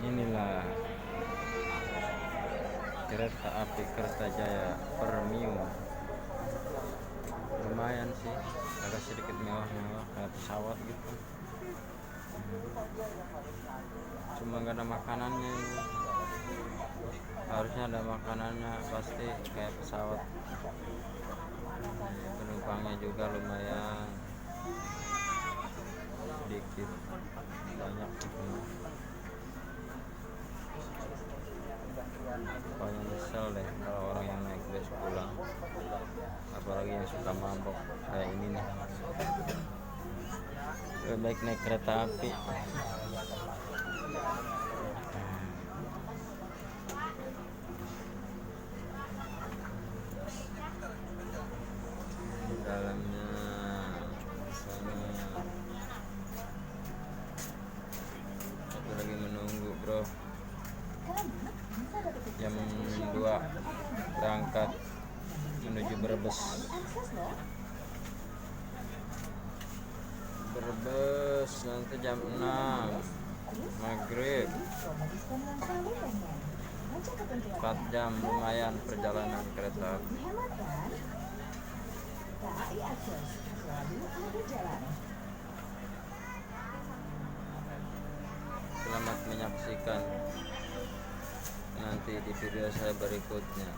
Inilah kereta api Kertajaya Premium. Lumayan sih, agak sedikit mewah-mewah kayak pesawat gitu. Cuma gak ada makanannya ini. Harusnya ada makanannya, pasti kayak pesawat. Penumpangnya juga lumayan sedikit, banyak gitu. Pokoknya nyesel deh kalau orang yang naik bus pulang, apalagi yang suka mabok kayak ini nih. Lebih baik naik kereta api. Di dalamnya sana aku lagi menunggu bro, jam 2 berangkat menuju Brebes. Brebes nanti jam 6 maghrib, 4 jam, lumayan perjalanan kereta api. Selamat menyaksikan nanti di video saya berikutnya.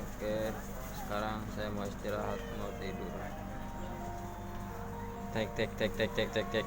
Oke, sekarang saya mau istirahat, mau tidur. Tek tek tek tek tek tek tek.